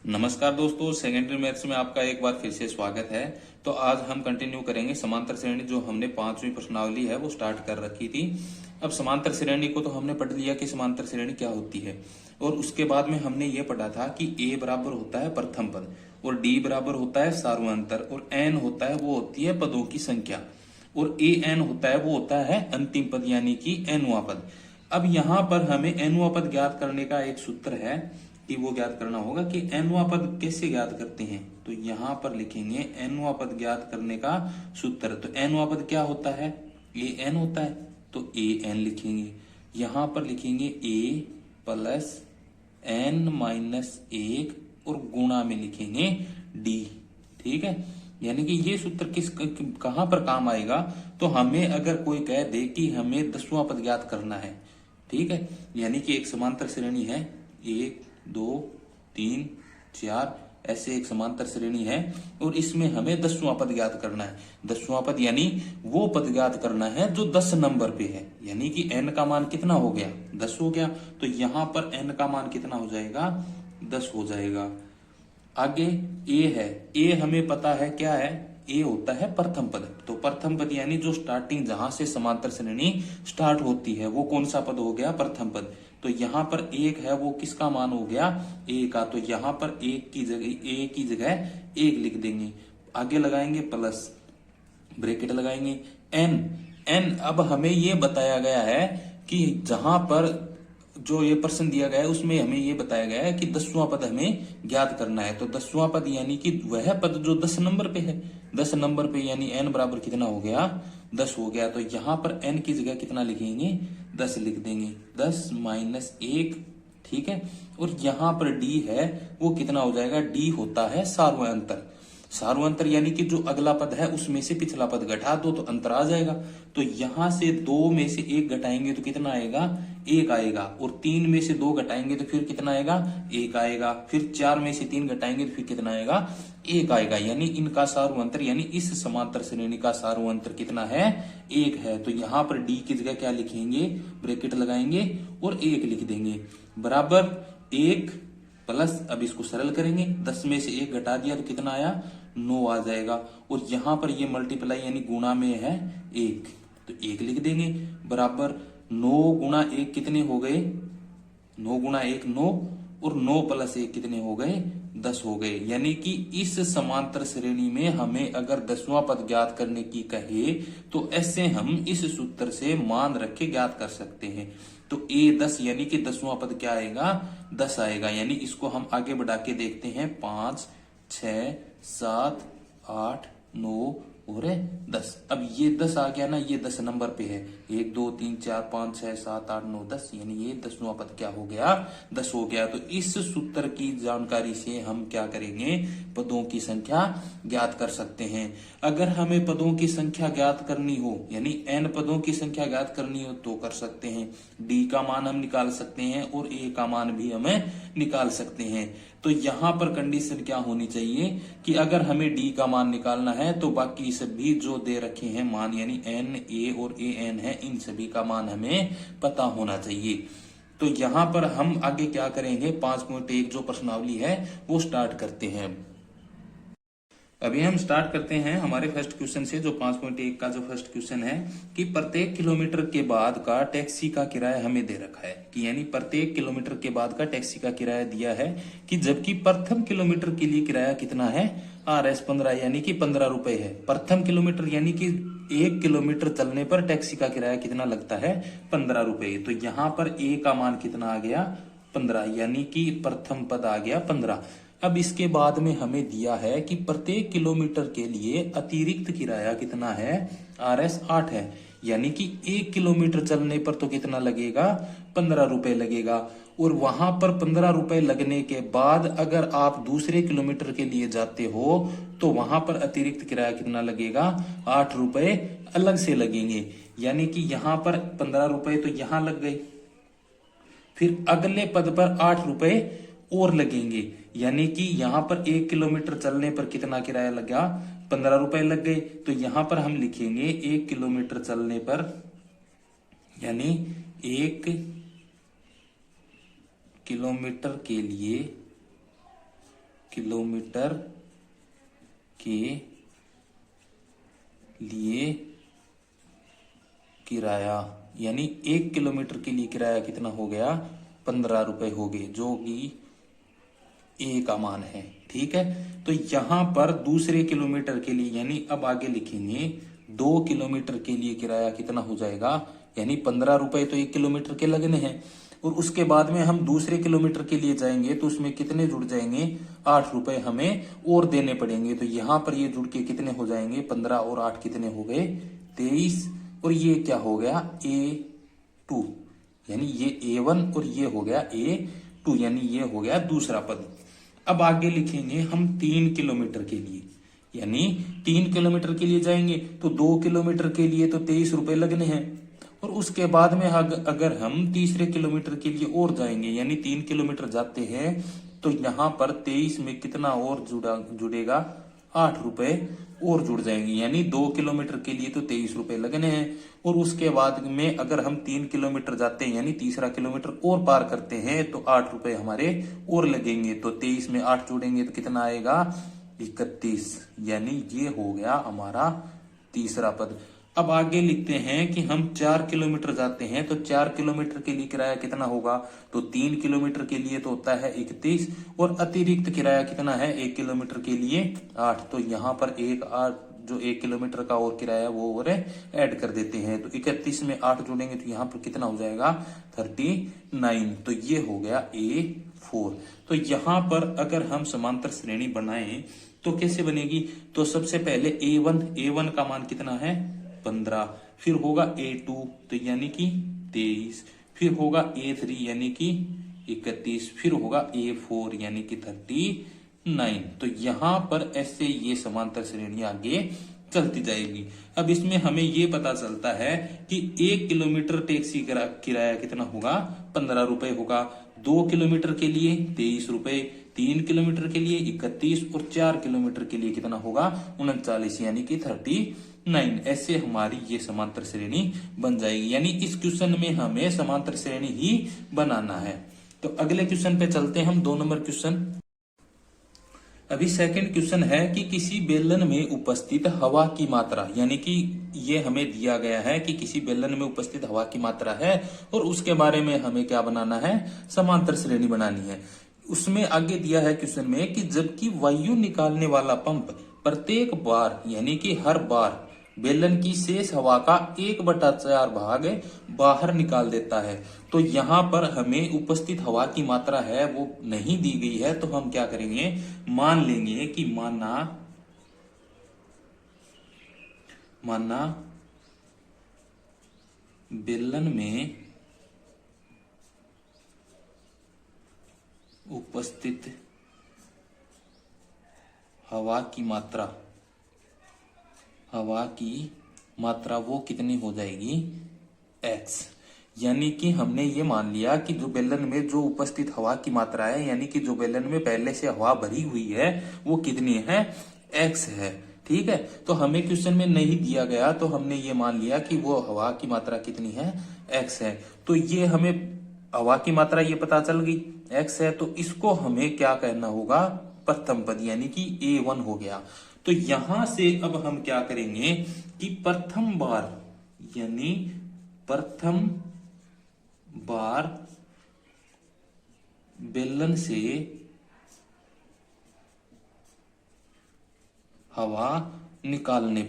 नमस्कार दोस्तों, secondary maths में आपका एक बार फिर से स्वागत है। तो आज हम कंटिन्यू करेंगे समांतर श्रेणी। जो हमने पांचवी प्रश्नावली है वो स्टार्ट कर रखी थी। अब समांतर श्रेणी को तो हमने पढ़ लिया कि समांतर श्रेणी क्या होती है, और उसके बाद में हमने ये पढ़ा था कि a बराबर होता है प्रथम पद, और d बराबर होता है सार्वंतर, और n होता है वो होती है पदों की संख्या, और an होता है वो होता है अंतिम पद यानी कि nवां पद। अब यहाँ पर हमें nवां पद ज्ञात करने का एक सूत्र है कि वो ज्ञात करना होगा कि nवां पद कैसे ज्ञात करते हैं। तो यहाँ पर लिखेंगे nवां पद ज्ञात करने का सूत्र। तो nवां पद क्या होता है, an होता है, तो an लिखेंगे। यहाँ पर लिखेंगे a प्लस n माइनस एक, और गुणा में लिखेंगे d। ठीक है, यानी कि ये सूत्र कहां पर काम आएगा। तो हमें अगर कोई कह दे कि हमें 10वां पद ज्ञात करना है, ठीक है, यानी कि एक समांतर श्रेणी है, 1 2 3 4 ऐसे एक समांतर श्रेणी है, और इसमें हमें 10वां पद ज्ञात करना है। 10वां पद यानी वो पद ज्ञात करना है जो 10 नंबर पे है, यानी कि n का मान कितना हो गया, 10 हो गया। तो यहां पर n का मान कितना हो जाएगा, 10 हो जाएगा। आगे a है, a हमें पता है क्या है, a होता है प्रथम पद। तो प्रथम पद यानी जो स्टार्टिंग जहां से समांतर श्रेणी स्टार्ट होती है वो कौन सा पद हो गया, प्रथम पद। तो यहाँ पर एक है वो किसका मान हो गया, a का। तो यहाँ पर एक की जगह a की जगह एक लिख देंगे, आगे लगाएंगे प्लस, ब्रैकेट लगाएंगे n। अब हमें ये बताया गया है कि जहां पर जो ये प्रश्न दिया गया है उसमें हमें ये बताया गया है कि 10वां पद हमें ज्ञात करना है। तो 10वां पद यानी कि वह पद जो 10 नंबर पे है, 10 नंबर पे यानी n बराबर कितना हो गया, 10 हो गया। तो यहाँ पर n की जगह कितना लिखेंगे, 10 लिख देंगे, 10 माइनस एक। ठीक है, और यहाँ पर d है वो कितना हो जाएगा, d होता है सार्वंतर। सार्वंतर यानी कि जो अगला पद है उसमें से पिछला पद घटा दो तो अंतर आ जाएगा। तो यहां से 2 में से 1 घटाएंगे तो कितना आएगा, 1 आएगा, और 3 में से 2 घटाएंगे तो फिर कितना आएगा, 1 आएगा, फिर 4 में से 3 घटाएंगे तो फिर कितना आएगा, 1 आएगा। यानी इनका सार्वंतर यानी इस समांतर श्रेणी का सार्वंतर कितना है, 1 है। तो यहाँ पर डी की जगह क्या लिखेंगे, ब्रैकेट लगाएंगे और 1 लिख देंगे, बराबर 1 प्लस, अब इसको सरल करेंगे, 10 में से 1 घटा दिया तो कितना आया, 9 आ जाएगा। और यहां पर ये मल्टीप्लाई यानी गुणा में है 1, तो 1 लिख देंगे, बराबर 9 गुणा 1 कितने हो गए, 9 गुणा 1 9, और 9 प्लस 1 कितने हो गए, 10 हो गए। यानी कि इस समांतर श्रेणी में हमें अगर 10वां पद ज्ञात करने की कहे तो ऐसे हम इस सूत्र से मान रख के ज्ञात कर सकते हैं। तो a 10 यानी कि 10वां पद क्या आएगा, 10 आएगा। यानी इसको हम आगे बढ़ा के देखते हैं, 5 6 7 8 9 और 10। अब ये 10 आ गया ना, ये 10 नंबर पे है, 1 2 3 4 5 6 7 8 9 10, यानी ये 10वां पद क्या हो गया, 10 हो गया। तो इस सूत्र की जानकारी से हम क्या करेंगे, पदों की संख्या ज्ञात कर सकते हैं। अगर हमें पदों की संख्या ज्ञात करनी हो, यानी n पदों की संख्या ज्ञात करनी हो तो कर सकते हैं। d का मान हम निकाल सकते हैं और a का मान भी हमें निकाल सकते हैं। तो यहां पर कंडीशन क्या होनी चाहिए कि अगर हमें d का मान निकालना है तो बाकी सभी जो दे रखे हैं मान, यानी n a और a n है, इन सभी का मान हमें पता होना चाहिए। तो यहां पर हम आगे क्या करेंगे, 5.1 जो प्रश्नावली है वो स्टार्ट करते हैं। अभी हम स्टार्ट करते हैं हमारे फर्स्ट क्वेश्चन से, जो 5.1 का जो फर्स्ट क्वेश्चन है कि प्रत्येक किलोमीटर के बाद का टैक्सी का किराया हमें दे रखा है, कि यानी प्रत्येक किलोमीटर के बाद का टैक्सी का किराया दिया है, कि जबकि प्रथम किलोमीटर के लिए किराया कितना है, RS 15 यानी कि 15 रुपए है। प्रथम किलोमीटर यानी कि 1 किलोमीटर चलने पर टैक्सी का किराया कितना लगता है, 15 रुपए। तो यहाँ पर a का मान कितना आ गया, 15, यानी कि प्रथम पद आ गया 15। अब इसके बाद में हमें दिया है कि प्रत्येक किलोमीटर के लिए अतिरिक्त किराया कितना है, RS 8 है, यानी कि 1 किलोमीटर चलने पर तो कितना लगेगा, 15 रुपए लगेगा। और वहां पर 15 रुपए लगने के बाद अगर आप दूसरे किलोमीटर के लिए जाते हो तो वहां पर अतिरिक्त किराया कितना लगेगा, 8 रुपए अलग से लगेंगे। यानी कि यहाँ पर 15 रुपए तो यहां लग गए, फिर अगले पद पर 8 रुपए और लगेंगे। यानी कि यहां पर 1 किलोमीटर चलने पर कितना किराया लगा, 15 रुपए लग गए। तो यहां पर हम लिखेंगे 1 किलोमीटर चलने पर, यानी 1 किलोमीटर के लिए किलोमीटर के लिए किराया, यानी 1 किलोमीटर के लिए किराया कितना हो गया, 15 रुपए हो गए, जो कि ए का मान है। ठीक है, तो यहां पर दूसरे किलोमीटर के लिए, यानी अब आगे लिखेंगे 2 किलोमीटर के लिए किराया कितना हो जाएगा, यानी 15 रुपए तो 1 किलोमीटर के लगने हैं, और उसके बाद में हम दूसरे किलोमीटर के लिए जाएंगे तो उसमें कितने जुड़ जाएंगे, 8 रुपए हमें और देने पड़ेंगे। तो यहां पर ये जुड़ के कितने हो जाएंगे, 15 और 8 कितने हो गए, 23, और ये क्या हो गया, A2, यानी ये A1 और ये हो गया A2, यानी ये हो गया दूसरा पद। अब आगे लिखेंगे हम 3 किलोमीटर के लिए, यानी 3 किलोमीटर के लिए जाएंगे तो 2 किलोमीटर के लिए तो 23 रुपए लगने हैं, और उसके बाद में अगर हम तीसरे किलोमीटर के लिए और जाएंगे, यानी 3 किलोमीटर जाते हैं तो यहां पर 23 में कितना और जुड़ेगा, 8 रुपए और जुड़ जाएंगे, यानी 2 किलोमीटर के लिए तो 23 रुपए लगने हैं, और उसके बाद में अगर हम 3 किलोमीटर जाते हैं, यानी तीसरा किलोमीटर और पार करते हैं तो 8 रुपए हमारे और लगेंगे। तो 23 में 8 जोड़ेंगे तो कितना आएगा, 31, यानी ये हो गया हमारा तीसरा पद। अब आगे लिखते हैं कि हम 4 किलोमीटर जाते हैं तो 4 किलोमीटर के लिए किराया कितना होगा, तो 3 किलोमीटर के लिए तो होता है 31, और अतिरिक्त किराया कितना है 1 किलोमीटर के लिए 8, तो यहाँ पर 8 जो 1 किलोमीटर का और किराया वो और ऐड कर देते हैं, तो 31 में 8 जोड़ेंगे तो यहाँ पर कितना हो जाएगा, 39, तो ये हो गया A4। तो यहाँ पर अगर हम समांतर श्रेणी बनाएं तो कैसे बनेगी, तो सबसे पहले A1 का मान कितना है, 15, फिर होगा A2 तो यानी कि 23, फिर होगा A3 यानी कि 31, फिर होगा A4 यानी कि 39। तो यहां पर ऐसे ये समांतर श्रेणी आगे चलती जाएगी। अब इसमें हमें ये पता चलता है कि 1 किलोमीटर टैक्सी किराया कितना होगा, 15 रुपए होगा, 2 किलोमीटर के लिए 23 रुपए, 3 किलोमीटर के लिए 31, और 4 किलोमीटर के लिए कितना होगा, 39, यानी कि 39। ऐसे हमारी ये समांतर श्रेणी बन जाएगी, यानी इस क्वेश्चन में हमें समांतर श्रेणी ही बनाना है। तो अगले क्वेश्चन पे चलते हैं हम, 2 नंबर क्वेश्चन। अभी सेकंड क्वेश्चन है कि किसी बेलन में उपस्थित हवा की मात्रा, यानी कि ये हमें दिया गया है कि किसी बेलन में उपस्थित हवा की मात्रा है और उसके बारे में हमें क्या बनाना है, समांतर श्रेणी बनानी है। उसमें आगे दिया है क्वेश्चन में कि जबकि वायु निकालने वाला पंप प्रत्येक बार, यानी कि हर बार बेलन की शेष हवा का 1/4 भाग बाहर निकाल देता है, तो यहां पर हमें उपस्थित हवा की मात्रा है वो नहीं दी गई है, तो हम क्या करेंगे, मान लेंगे कि माना बेलन में उपस्थित हवा की मात्रा वो कितनी हो जाएगी, x, यानी कि हमने ये मान लिया कि जो बेलन में जो उपस्थित हवा की मात्रा है, यानी कि जो बेलन में पहले से हवा भरी हुई है वो कितनी है, x है। ठीक है, तो हमें क्वेश्चन में नहीं दिया गया तो हमने ये मान लिया कि वो हवा की मात्रा कितनी है, x है। तो ये हमें हवा की मात्रा ये पता चल गई x है, तो इसको हमें क्या कहना होगा, प्रथम पद, यानी कि A1 हो गया। तो यहां से अब हम क्या करेंगे कि प्रथम बार बेलन से हवा निकालने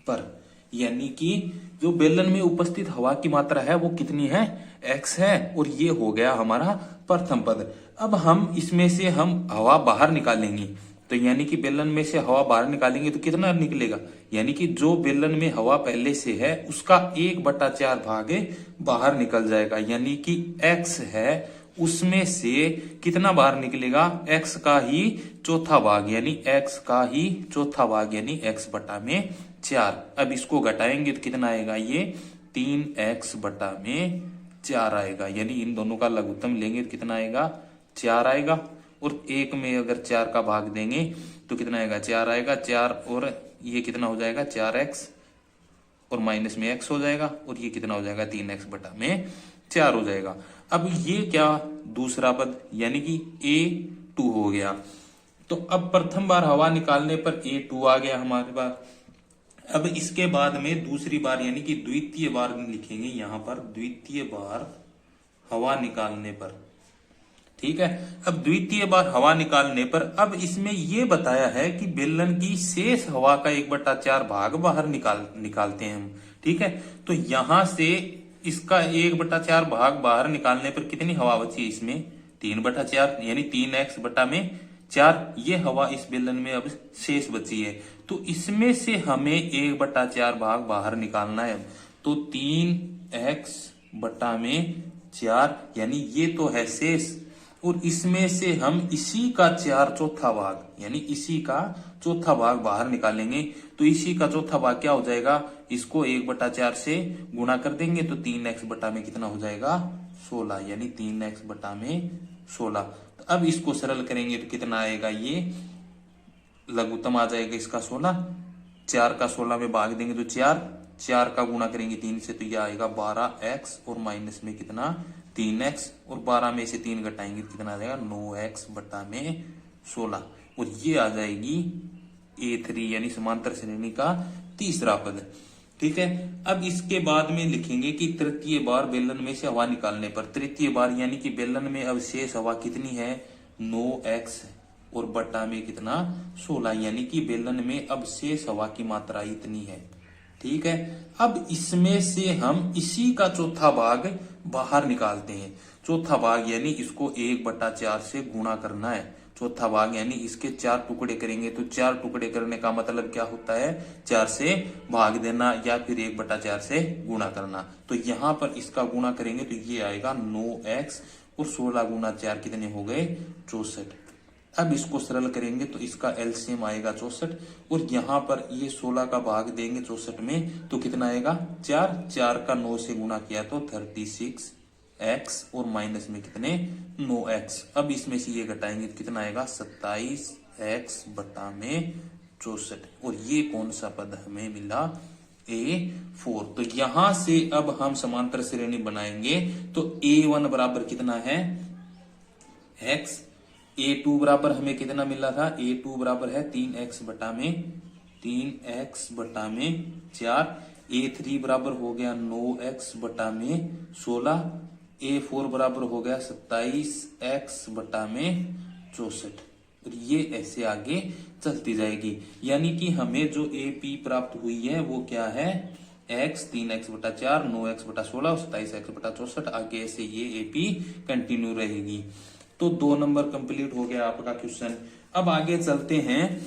पर यानी कि जो बेलन में उपस्थित हवा की मात्रा है वो कितनी है, x है, और ये हो गया हमारा प्रथम पद। अब हम इसमें से हम हवा बाहर निकालेंगे, तो यानी कि बेलन में से हवा बाहर निकालेंगे तो कितना निकलेगा, यानी कि जो बेलन में हवा पहले से है उसका 1/4 भाग बाहर निकल जाएगा, यानी कि x है उसमें से कितना बाहर निकलेगा, x का ही चौथा भाग, यानी x का ही चौथा भाग, यानी x/4। अब इसको घटाएंगे तो कितना आएगा, ये 3x/4 आएगा, यानी इन दोनों का लघुत्तम लेंगे तो कितना आएगा, 4 आएगा, और 1 में अगर 4 का भाग देंगे तो कितना आएगा, 4 आएगा, 4 और ये कितना हो जाएगा, 4x, और माइनस में x हो जाएगा, और ये कितना हो जाएगा, 3x/4। 4 हो जाएगा। अब ये क्या दूसरा पद यानी कि A2 हो गया। तो अब प्रथम बार हवा निकालने पर A2 आ गया हमारे पास। अब इसके बाद में दूसरी बार यानी कि द्वितीय बार लिखेंगे यहां पर, द्वितीय बार हवा निकालने पर। ठीक है, अब द्वितीय बार हवा निकालने पर अब इसमें यह बताया है कि बेलन की शेष हवा का 1/4 भाग बाहर निकालते हैं हम। ठीक है, तो यहां से इसका 1/4 भाग बाहर निकालने पर कितनी हवा बची इसमें, 3/4 यानी 3x/4 ये हवा इस बेलन में अब शेष बची है। तो इसमें से हमें 1/4 भाग बाहर निकालना है। तो 3x/4 यानी ये तो है शेष, और इसमें से हम इसी का 4/4 भाग यानी इसी का चौथा भाग बाहर निकालेंगे। तो इसी का चौथा भाग क्या हो जाएगा, इसको 1/4 से गुणा कर देंगे तो 3x/में कितना हो जाएगा, 16 यानी 3x/16। तो अब इसको सरल करेंगे तो कितना आएगा, ये लघुत्तम आ जाएगा इसका 16। 4 का 16 में भाग देंगे तो 4 का गुणा करेंगे 3 से तो यह आएगा 12x, और माइनस में कितना 3x, और 12 में से 3 घटाएंगे तो कितना आ जाएगा 9x/16, और ये आ जाएगी A3 यानी समांतर श्रेणी का तीसरा पद। ठीक है, अब इसके बाद में लिखेंगे कि तृतीय बार बेलन में से हवा निकालने पर, तृतीय बार यानी कि बेलन में अब शेष हवा कितनी है 9x, और बटा में कितना 16, यानी कि बेलन में अब शेष हवा की मात्रा इतनी है। ठीक है, अब इसमें से हम इसी का चौथा भाग बाहर निकालते हैं। चौथा भाग यानी इसको 1/4 से गुणा करना है। चौथा भाग यानी इसके 4 टुकड़े करेंगे, तो 4 टुकड़े करने का मतलब क्या होता है, 4 से भाग देना या फिर 1/4 से गुणा करना। तो यहां पर इसका गुणा करेंगे तो ये आएगा 9x, और 16 गुणा 4 कितने हो गए 64। अब इसको सरल करेंगे तो इसका एलसीएम आएगा 64, और यहां पर ये 16 का भाग देंगे 64 में तो कितना आएगा 4 का 9 से गुणा किया तो 36x, और माइनस में कितने 9x। अब इसमें से ये घटाएंगे तो कितना आएगा 27x/64, और ये कौन सा पद हमें मिला, A4। तो यहां से अब हम समांतर श्रेणी बनाएंगे तो A1 बराबर कितना है x, A2 बराबर हमें कितना मिला था, A2 बराबर है 3x/4, A3 बराबर हो गया 9x/16, A4 बराबर हो गया 27x/64, और ये ऐसे आगे चलती जाएगी। यानी कि हमें जो AP प्राप्त हुई है वो क्या है, x 3x/4, 9x/16 और 27x/64। आगे ऐसे ये AP कंटिन्यू रहेगी। तो 2 नंबर कंप्लीट हो गया आपका क्वेश्चन। अब आगे चलते हैं।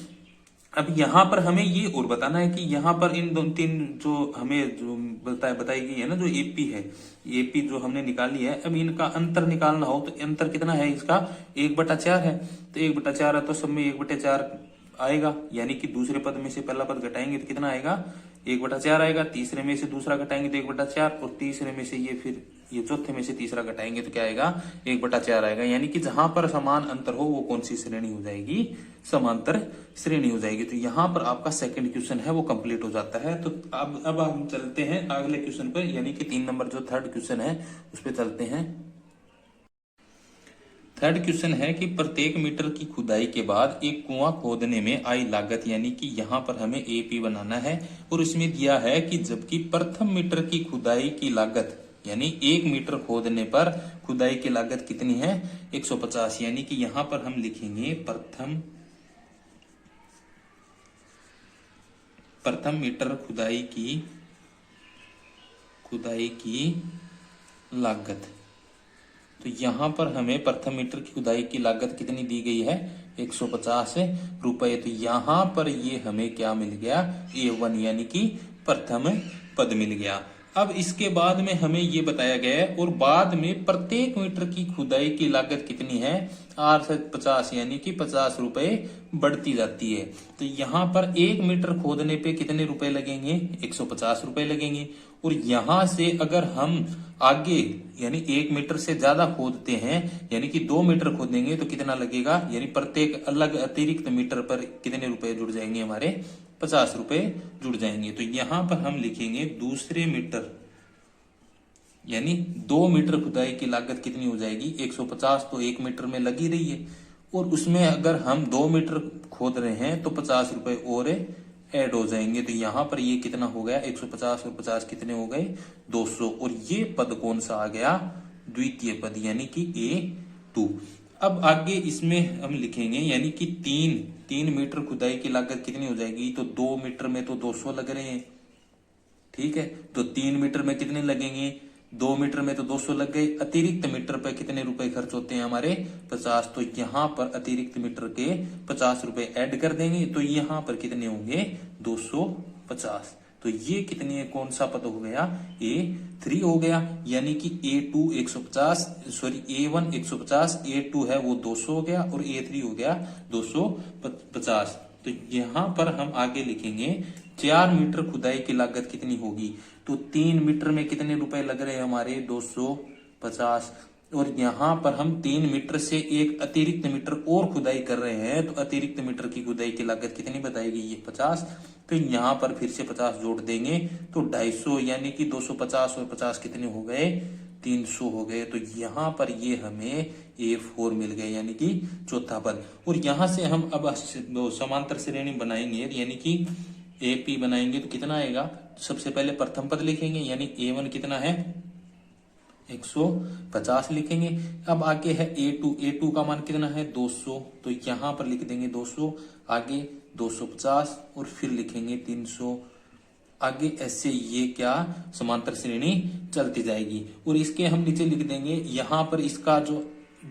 अब यहां पर हमें ये और बताना है कि यहां पर इन 2-3 जो हमें जो बताई गई है ना, जो एपी है, एपी जो हमने निकाली है, अब इनका अंतर निकालना हो तो अंतर कितना है इसका 1/4 है। तो 1/4 है तो सब में 1/4 आएगा, यानी कि दूसरे पद में से पहला पद घटाएंगे तो कितना आएगा 1/4 आएगा, तीसरे में से दूसरा घटाएंगे तो 1/4, और तीसरे में से ये चौथे में से तीसरा घटाएंगे तो क्या आएगा 1/4 आएगा। यानी कि जहां पर समान अंतर हो वो कौन सी श्रेणी हो जाएगी, समांतर श्रेणी हो जाएगी। तो यहां पर आपका सेकंड क्वेश्चन है वो कंप्लीट हो जाता है। तो अब हम चलते हैं अगले क्वेश्चन पर, यानी कि 3 नंबर जो थर्ड क्वेश्चन है उस पर चलते हैं। थर्ड क्वेश्चन है कि प्रत्येक मीटर की खुदाई के बाद एक कुआं खोदने में आई लागत, यानी कि यहाँ पर हमें एपी बनाना है, और इसमें दिया है कि जबकि प्रथम मीटर की खुदाई की लागत, यानी 1 मीटर खोदने पर खुदाई की लागत कितनी है 150। यानी कि यहां पर हम लिखेंगे प्रथम मीटर खुदाई की लागत। तो यहां पर हमें प्रथम मीटर की खुदाई की लागत कितनी दी गई है 150 रुपए। तो यहां पर ये हमें क्या मिल गया A1, यानी कि प्रथम पद मिल गया। अब इसके बाद में हमें ये बताया गया है, और बाद में प्रत्येक मीटर की खुदाई की लागत कितनी है 850, यानी कि 50 रुपए बढ़ती जाती है। तो यहाँ पर 1 मीटर खोदने पे कितने रुपए लगेंगे 150 रुपए लगेंगे, और यहां से अगर हम आगे यानी 1 मीटर से ज्यादा खोदते हैं, यानी कि 2 मीटर खोदेंगे तो कितना लगेगा, यानी प्रत्येक अलग अतिरिक्त मीटर पर कितने रुपए जुड़ जाएंगे हमारे 50 रुपए जुड़ जाएंगे। तो यहां पर हम लिखेंगे दूसरे मीटर यानी 2 मीटर खुदाई की लागत कितनी हो जाएगी, 150 तो 1 मीटर में लगी रही है, और उसमें अगर हम 2 मीटर खोद रहे हैं तो 50 रुपए और ऐड हो जाएंगे। तो यहाँ पर ये कितना हो गया, 150 और 50 कितने हो गए, 200। और ये पद कौन सा आ गया, द्वितीय पद, यानी कि A2। अब आगे इसमें हम लिखेंगे, यानी कि 3 मीटर खुदाई की लागत कितनी हो जाएगी, तो 2 मीटर में तो 200 लग रहे हैं, ठीक है, तो 3 मीटर में कितने लगेंगे, 2 मीटर में तो 200 लग गए, अतिरिक्त मीटर पे कितने रुपए खर्च होते हैं हमारे, 50। तो यहाँ पर अतिरिक्त मीटर के 50 रुपए ऐड कर देंगे, तो यहाँ पर कितने होंगे, 250। तो ये कितने, कौन सा पद हो गया, A3 हो गया। यानी कि A2 150, सॉरी A1 150, A2 है वो 200 हो गया, और A3 हो गया 250। तो यहाँ पर हम आगे लिखेंगे 4 मीटर खुदाई की लागत कितनी होगी, तो 3 मीटर में कितने रुपए लग रहे हैं हमारे, 250। और यहाँ पर हम 3 मीटर से एक अतिरिक्त मीटर और खुदाई कर रहे हैं, तो अतिरिक्त मीटर की खुदाई की लागत कितनी बताएगी, ये 50। तो यहाँ पर फिर से 50 जोड़ देंगे तो 250, यानी कि 250 और 50 कितने हो गए, 300 हो गए। तो यहाँ पर ये हमें A4 मिल गए, यानी कि चौथा पद। और यहाँ से हम अब समांतर श्रेणी बनाएंगे, यानी कि AP बनाएंगे, तो कितना आएगा, सबसे पहले प्रथम पद लिखेंगे, यानी A1 कितना है, 150 लिखेंगे। अब आगे है A2 का मान कितना है, 200, तो यहां पर लिख देंगे 200, आगे 250 और फिर लिखेंगे 300। आगे ऐसे ये क्या समांतर श्रेणी चलती जाएगी। और इसके हम नीचे लिख देंगे, यहां पर इसका जो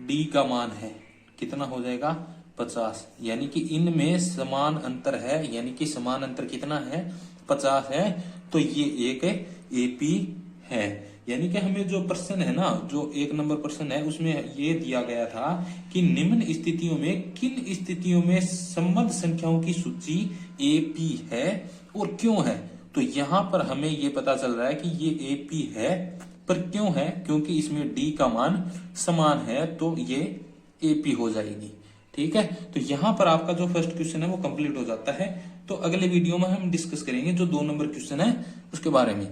D का मान है कितना हो जाएगा, 50, यानी कि इनमें समान अंतर है, यानी कि समान अंतर कितना है, 50 है। तो ये एक AP है। यानी कि हमें जो प्रश्न है ना, जो 1 नंबर प्रश्न है, उसमें ये दिया गया था कि निम्न स्थितियों में किन स्थितियों में संबद्ध संख्याओं की सूची AP है और क्यों है। तो यहाँ पर हमें ये पता चल रहा है कि ये AP है, पर क्यों है, क्योंकि इसमें D का मान समान है, तो ये AP हो जाएगी, ठीक है। तो यहाँ पर आपका जो फर्स्ट क्वेश्चन है वो कंप्लीट हो जाता है। तो अगले वीडियो में हम डिस्कस करेंगे जो 2 नंबर क्वेश्चन है उसके बारे में।